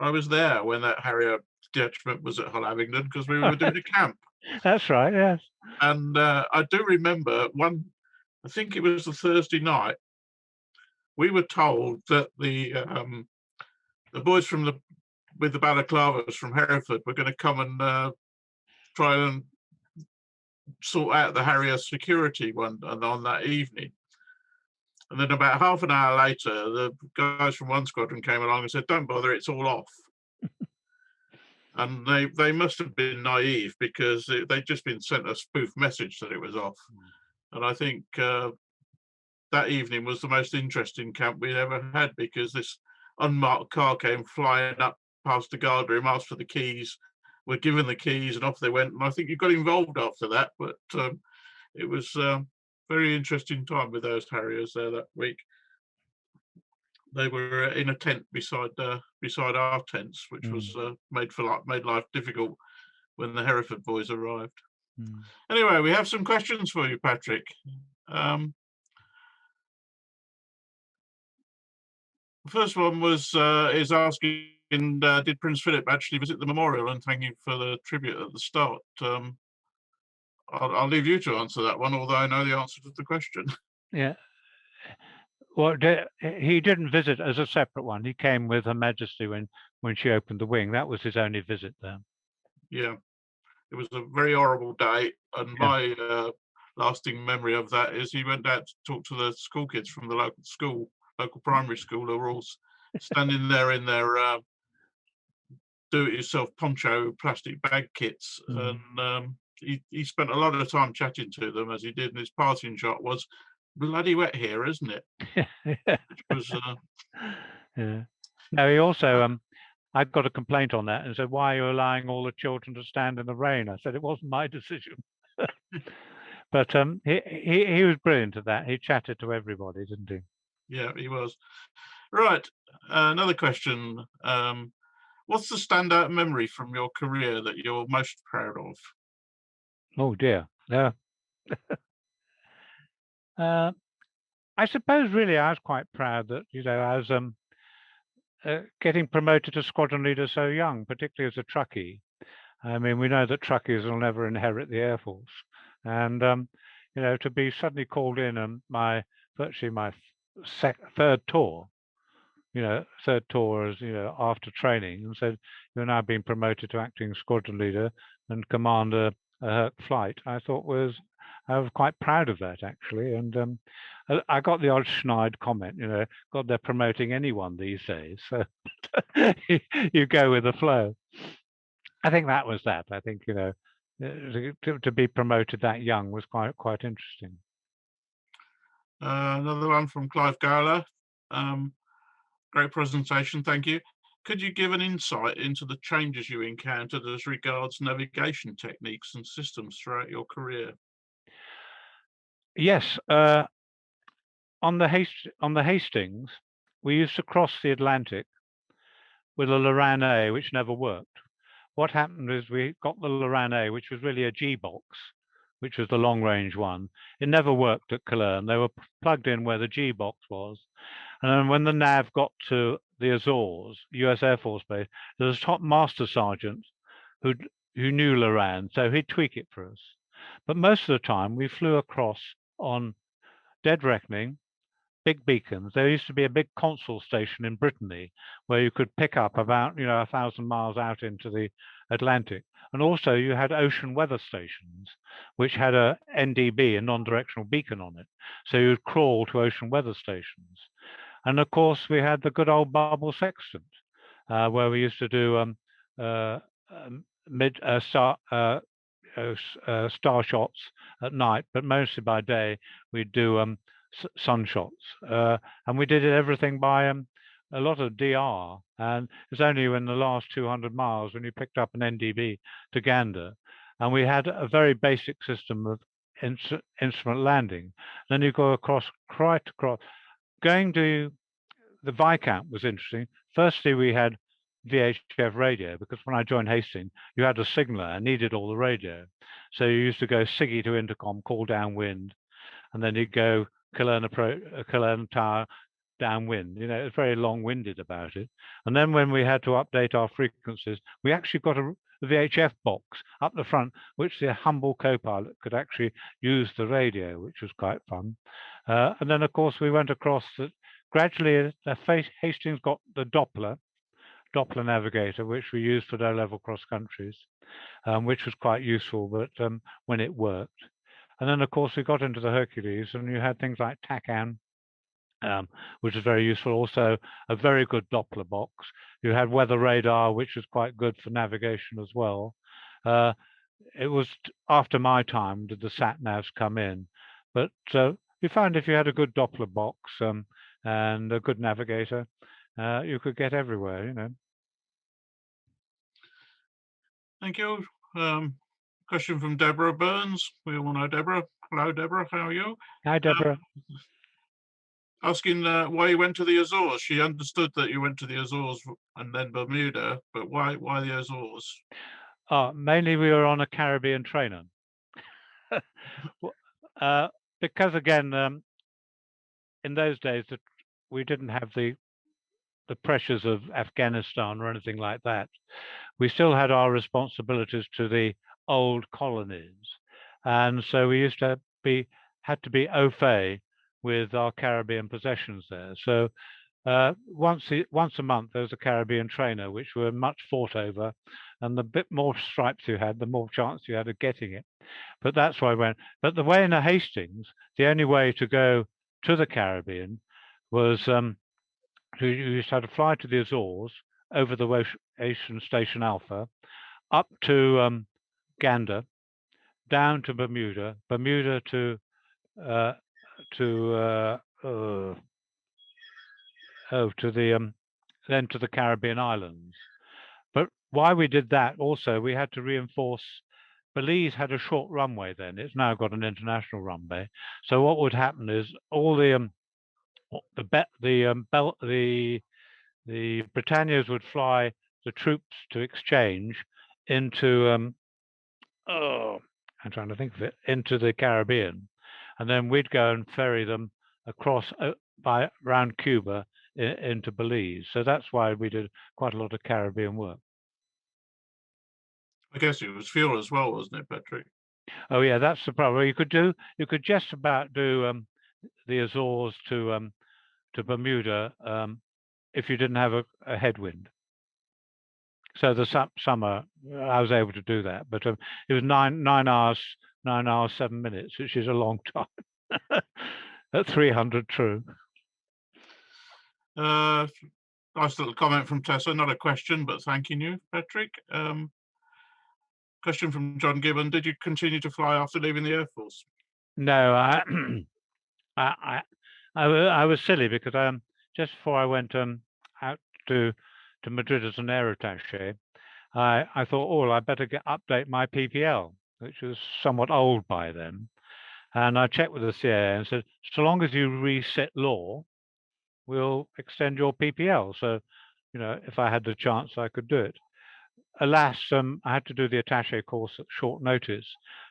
I was there when that Harrier detachment was at Hull Abingdon because we were doing a camp. That's right, yes. And I do remember I think it was the Thursday night, we were told that the boys with the balaclavas from Hereford were going to come and try and sort out the Harrier security on that evening. And then about half an hour later, the guys from one squadron came along and said, "Don't bother, it's all off." And they must have been naive because they'd just been sent a spoof message that it was off. And I think that evening was the most interesting camp we'd ever had because this unmarked car came flying up past the guard room, asked for the keys, were given the keys, and off they went. And I think you got involved after that, but it was very interesting time with those Harriers there that week. They were in a tent beside our tents, which was made life difficult when the Hereford boys arrived. Anyway, we have some questions for you, Patrick. The first one is asking, did Prince Philip actually visit the memorial and thank you for the tribute at the start? I'll leave you to answer that one, although I know the answer to the question. Yeah. Well, he didn't visit as a separate one. He came with Her Majesty when she opened the wing. That was his only visit there. Yeah, it was a very horrible day, and my lasting memory of that is he went out to talk to the school kids from the local primary school, who were all standing there in their do-it-yourself poncho plastic bag kits, and he spent a lot of time chatting to them, as he did, and his parting shot was, "Bloody wet here, isn't it?" Which was yeah. No, he also I got a complaint on that and said, "Why are you allowing all the children to stand in the rain?" I said, "It wasn't my decision." But he was brilliant at that. He chatted to everybody, didn't he? Yeah, he was. Right. Another question. What's the standout memory from your career that you're most proud of? Oh dear. Yeah. I suppose really I was quite proud that, I was getting promoted to squadron leader so young, particularly as a truckie. I mean, we know that truckies will never inherit the Air Force. And, to be suddenly called in and virtually my third tour as, after training, and said, "You're now being promoted to acting squadron leader and command a Herc flight," I thought was I was quite proud of that, actually. And I got the odd snide comment, God, they're promoting anyone these days. So you go with the flow. I think that was that. I think, to be promoted that young was quite interesting. Another one from Clive Gowler. Great presentation, thank you. Could you give an insight into the changes you encountered as regards navigation techniques and systems throughout your career? Yes, on the Hastings, we used to cross the Atlantic with a Loran A, which never worked. What happened is we got the Loran A, which was really a G box, which was the long range one. It never worked at Cologne. They were plugged in where the G box was. And then when the nav got to the Azores, US Air Force Base, there was a top master sergeant who knew Loran, so he'd tweak it for us. But most of the time we flew across on dead reckoning, big beacons. There used to be a big console station in Brittany where you could pick up about 1,000 miles out into the Atlantic. And also you had ocean weather stations, which had a NDB, a non-directional beacon on it. So you'd crawl to ocean weather stations. And of course we had the good old bubble sextant, where we used to do star shots at night, but mostly by day we'd do sun shots, and we did everything by a lot of DR. And it's only in the last 200 miles when you picked up an NDB to Gander, and we had a very basic system of instrument landing. Then you go right across. Going to the Viscount was interesting. Firstly, we had VHF radio, because when I joined Hastings, you had a signaler and needed all the radio. So you used to go SIGI to intercom, call downwind, and then you'd go Cologne Tower downwind. It's very long-winded about it. And then when we had to update our frequencies, we actually got a VHF box up the front, which the humble co-pilot could actually use the radio, which was quite fun. And then, of course, we went across gradually. Hastings got the Doppler navigator, which we used for low-level cross countries, which was quite useful, but when it worked. And then, of course, we got into the Hercules, and you had things like TACAN, which is very useful. Also, a very good Doppler box. You had weather radar, which was quite good for navigation as well. It was after my time did the sat navs come in, but you found if you had a good Doppler box and a good navigator, you could get everywhere. Thank you. Question from Deborah Burns. We all know Deborah. Hello, Deborah. How are you? Hi, Deborah. Asking why you went to the Azores. She understood that you went to the Azores and then Bermuda, but why the Azores? Mainly we were on a Caribbean trainer. Because again, in those days we didn't have the pressures of Afghanistan or anything like that. We still had our responsibilities to the old colonies, and so we used to had to be au fait with our Caribbean possessions there. So once a month there was a Caribbean trainer, which were much fought over, and the bit more stripes you had, the more chance you had of getting it. But that's why I went. But the way in the Hastings, the only way to go to the Caribbean was you used to have to fly to the Azores over the Ocean Station Alpha, up to Gander, down to Bermuda to then to the Caribbean islands. But why we did that also, we had to reinforce. Belize had a short runway then. It's now got an international runway. So what would happen is all the Britannias would fly the troops to exchange into I'm trying to think of it, into the Caribbean, and then we'd go and ferry them across around Cuba into Belize. So that's why we did quite a lot of Caribbean work. I guess it was fuel as well, wasn't it, Patrick? Oh yeah, that's the problem. You could just about do the Azores to Bermuda if you didn't have a headwind. So the summer I was able to do that, but it was nine hours 9 hours, 7 minutes, which is a long time at 300 true. Nice little comment from Tessa, not a question, but thanking you, Patrick. Question from John Gibbon, did you continue to fly after leaving the Air Force? No, I was silly because just before I went out to Madrid as an Air Attaché, I thought, oh, I better update my PPL, which was somewhat old by then. And I checked with the CIA and said, so long as you reset law, we'll extend your PPL. So, you know, if I had the chance, I could do it. Alas, I had to do the attaché course at short notice,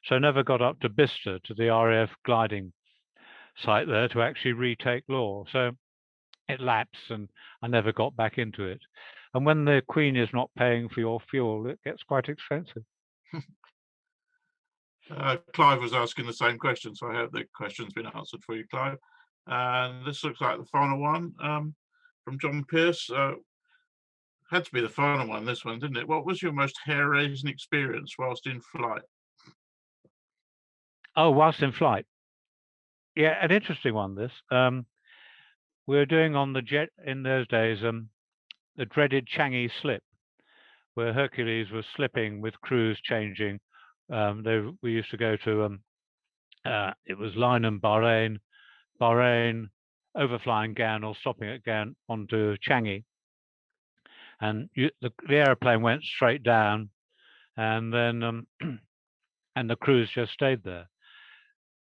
so I never got up to Bicester, to the RAF gliding site there, to actually retake law. So it lapsed and I never got back into it. And when the Queen is not paying for your fuel, it gets quite expensive. Clive was asking the same question, so I hope the question's been answered for you, Clive. And this looks like the final one from John Pierce. Had to be the final one, this one, didn't it? What was your most hair-raising experience whilst in flight? Oh, whilst in flight. Yeah, an interesting one, this. We were doing on the jet in those days, the dreaded Changi slip, where Hercules was slipping with crews changing. We used to go to, it was Lynham, Bahrain, overflying Gan or stopping at Gan onto Changi. And the airplane went straight down, and then and the crews just stayed there.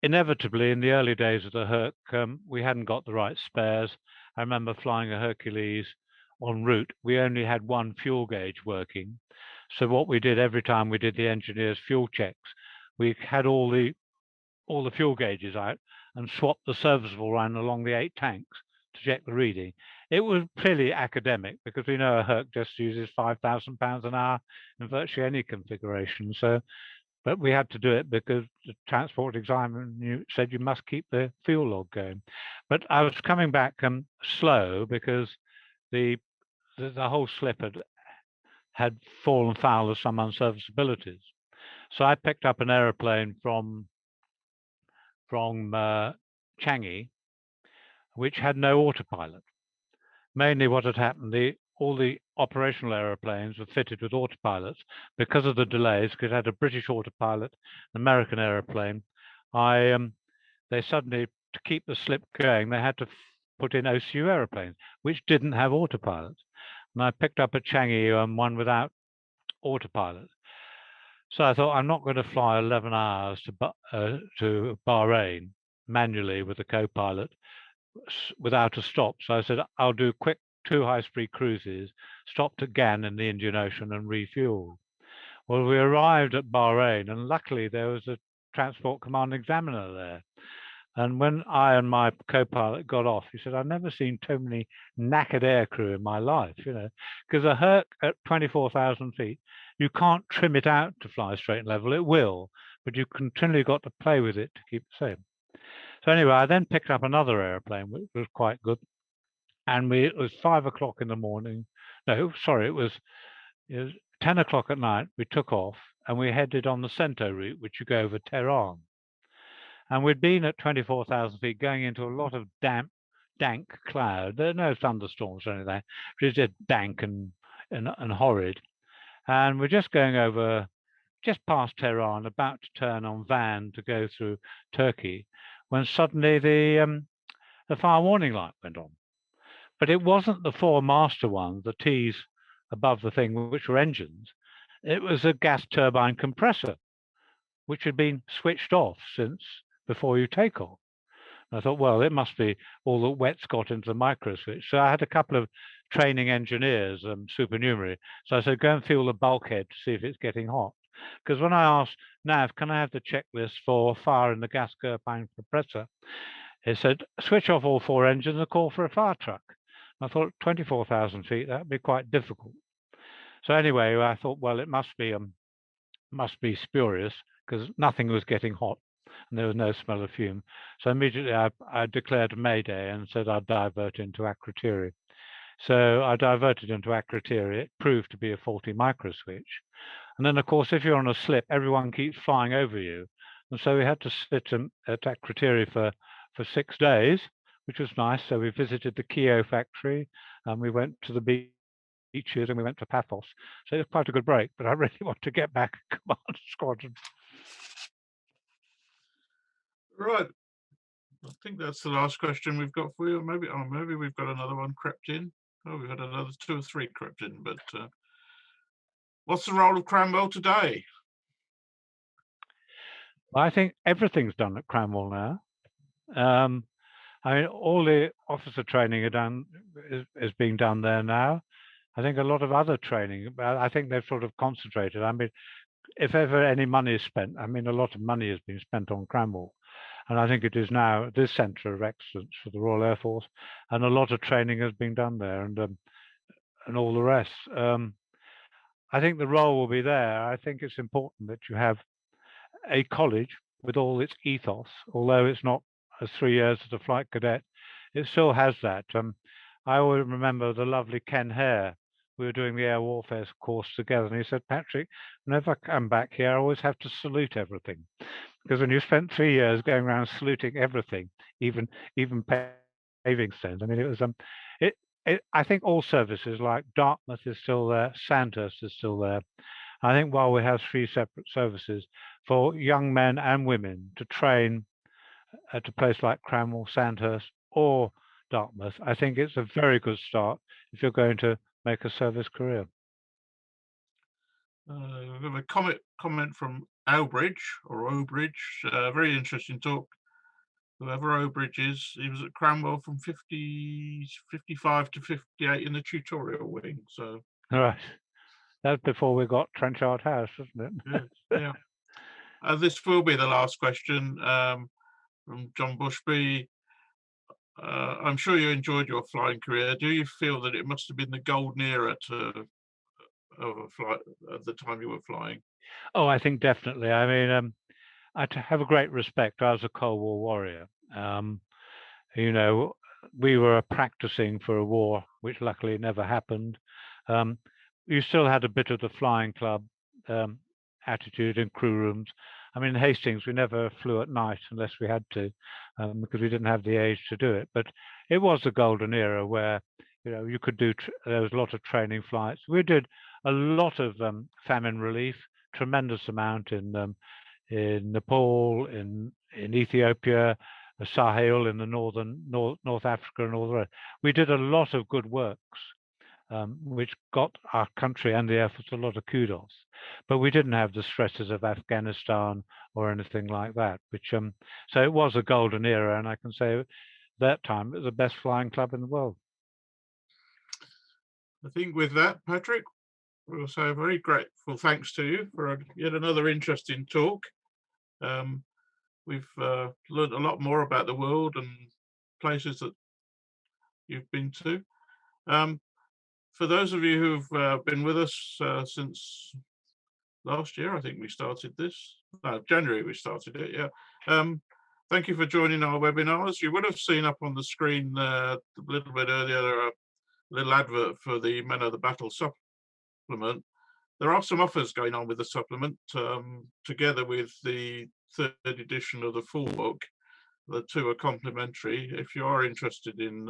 Inevitably, in the early days of the Herc, we hadn't got the right spares. I remember flying a Hercules en route. We only had one fuel gauge working. So what we did every time we did the engineers' fuel checks, we had all the fuel gauges out and swapped the serviceable around along the 8 tanks to check the reading. It was pretty academic because we know a Herc just uses 5,000 pounds an hour in virtually any configuration. So, but we had to do it because the transport examiner said you must keep the fuel log going. But I was coming back slow because the whole slip had fallen foul of some unserviceabilities. So I picked up an aeroplane from Changi, which had no autopilot. Mainly what had happened, all the operational aeroplanes were fitted with autopilots because of the delays, because it had a British autopilot, an American aeroplane. They suddenly, to keep the slip going, they had to put in OCU aeroplanes, which didn't have autopilots. And I picked up a Changi one without autopilot. So I thought, I'm not going to fly 11 hours to Bahrain manually with a co-pilot without a stop. So I said, I'll do quick 2 high-speed cruises, stopped at Gan in the Indian Ocean and refueled. Well, we arrived at Bahrain, and luckily there was a transport command examiner there. And when I and my co-pilot got off, he said, I've never seen too many knackered aircrew in my life, you know, because a Herc at 24,000 feet, you can't trim it out to fly straight and level. It will, but you continually got to play with it to keep it safe. So anyway, I then picked up another airplane, which was quite good. And it was 5 o'clock in the morning. No, sorry, it was 10 o'clock at night. We took off and we headed on the Cento route, which you go over Tehran. And we'd been at 24,000 feet going into a lot of dank cloud. There are no thunderstorms or anything. It was just dank and horrid. And we're just going over, just past Tehran, about to turn on Van to go through Turkey, when suddenly the fire warning light went on. But it wasn't the 4 master ones, the T's above the thing, which were engines. It was a gas turbine compressor, which had been switched off since before you take off. And I thought, well, it must be all the wet's got into the micro switch. So I had a couple of training engineers, supernumerary. So I said, go and feel the bulkhead to see if it's getting hot. Because when I asked Nav, can I have the checklist for fire in the gas turbine compressor? He said, switch off all 4 engines and call for a fire truck. I thought 24,000 feet, that'd be quite difficult. So anyway, I thought, well, it must be spurious because nothing was getting hot and there was no smell of fume. So immediately I declared a mayday and said I'd divert into Akrotiri. So I diverted into Akrotiri. It proved to be a faulty micro switch. And then, of course, if you're on a slip, everyone keeps flying over you. And so we had to sit at Akrotiri for 6 days, which was nice. So we visited the Kio factory, and we went to the beaches, and we went to Paphos. So it was quite a good break, but I really want to get back to Command Squadron. Right. I think that's the last question we've got for you. Maybe we've got another one crept in. Oh, we've had another 2 or 3 crept in. But what's the role of Cranwell today? I think everything's done at Cranwell now. I mean, all the officer training is being done there now. I think a lot of other training, I think they've sort of concentrated. I mean, if ever any money is spent, I mean, a lot of money has been spent on Cranwell. And I think it is now this centre of excellence for the Royal Air Force. And a lot of training has been done there and all the rest. I think the role will be there. I think it's important that you have a college with all its ethos, although it's not as 3 years as a flight cadet, it still has that. I always remember the lovely Ken Hare. We were doing the air warfare course together, and he said, "Patrick, whenever I come back here, I always have to salute everything, because when you spent 3 years going around saluting everything, even paving stones, I mean, it was I think all services like Dartmouth is still there, Sandhurst is still there. I think while we have 3 separate services for young men and women to train at a place like Cranwell, Sandhurst, or Dartmouth, I think it's a very good start if you're going to make a service career. We have a comment from Albridge or Obridge. Very interesting talk. Whoever Obridge is, he was at Cranwell from 55 to 58 in the tutorial wing. So, all right, that's before we got Trenchard House, isn't it? Yeah. This will be the last question from John Bushby. I'm sure you enjoyed your flying career. Do you feel that it must have been the golden era of a flight at the time you were flying? Oh, I think definitely. I mean, I have a great respect. I was a Cold War warrior. You know, we were practicing for a war, which luckily never happened. You still had a bit of the flying club attitude in crew rooms. I mean, in Hastings, we never flew at night unless we had to, because we didn't have the age to do it. But it was the golden era where, you know, you could do, there was a lot of training flights. We did a lot of famine relief, tremendous amount in Nepal, in Ethiopia, Sahel in the North Africa and all the rest. We did a lot of good works, which got our country and the Air Force a lot of kudos. But we didn't have the stresses of Afghanistan or anything like that. Which so it was a golden era, and I can say that time it was the best flying club in the world. I think with that, Patrick, we'll say a very grateful thanks to you for yet another interesting talk. We've learned a lot more about the world and places that you've been to. For those of you who've been with us since last year, I think we started this. No, January we started it, yeah. Thank you for joining our webinars. You would have seen up on the screen a little bit earlier a little advert for the Men of the Battle supplement. There are some offers going on with the supplement, together with the 3rd edition of the full book. The 2 are complimentary. If you are interested in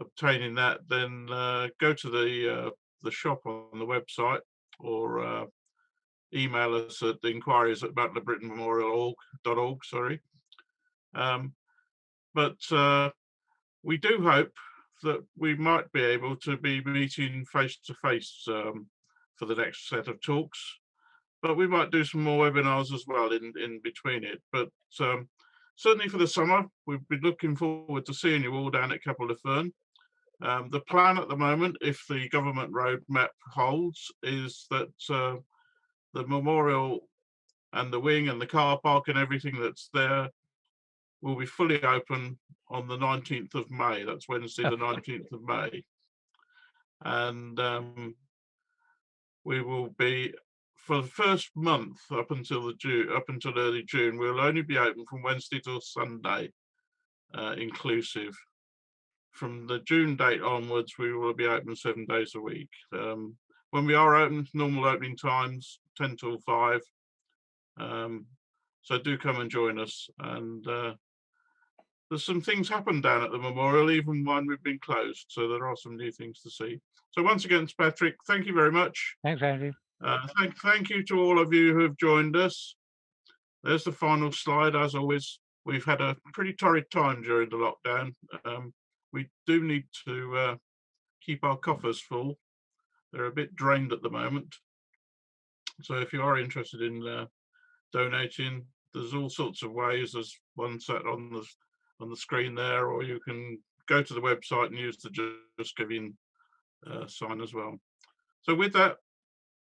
obtaining that, then go to the shop on the website, or email us at inquiries@battleofbritainmemorial.org. Sorry, but we do hope that we might be able to be meeting face to face for the next set of talks, but we might do some more webinars as well in between it. But certainly for the summer, we've been looking forward to seeing you all down at Capel de Fern. The plan at the moment, if the government roadmap holds, is that the memorial and the wing and the car park and everything that's there will be fully open on the 19th of May. That's Wednesday, the 19th of May. And we will be, for the first month up until early June, we'll only be open from Wednesday till Sunday, inclusive. From the June date onwards, we will be open 7 days a week. When we are open, normal opening times 10 till 5. So do come and join us. And there's some things happen down at the memorial, even when we've been closed. So there are some new things to see. So once again, Patrick, thank you very much. Thanks, Andy. Thank you to all of you who have joined us. There's the final slide. As always, we've had a pretty torrid time during the lockdown. We do need to keep our coffers full. They're a bit drained at the moment. So if you are interested in donating, there's all sorts of ways. There's one set on the screen there, or you can go to the website and use the Just Giving sign as well. So with that,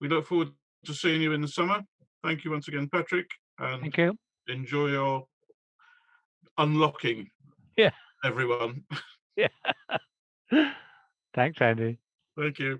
we look forward to seeing you in the summer. Thank you once again, Patrick, and Thank you. enjoy your unlocking. Yeah. Everyone. Yeah. Thanks, Andy. Thank you.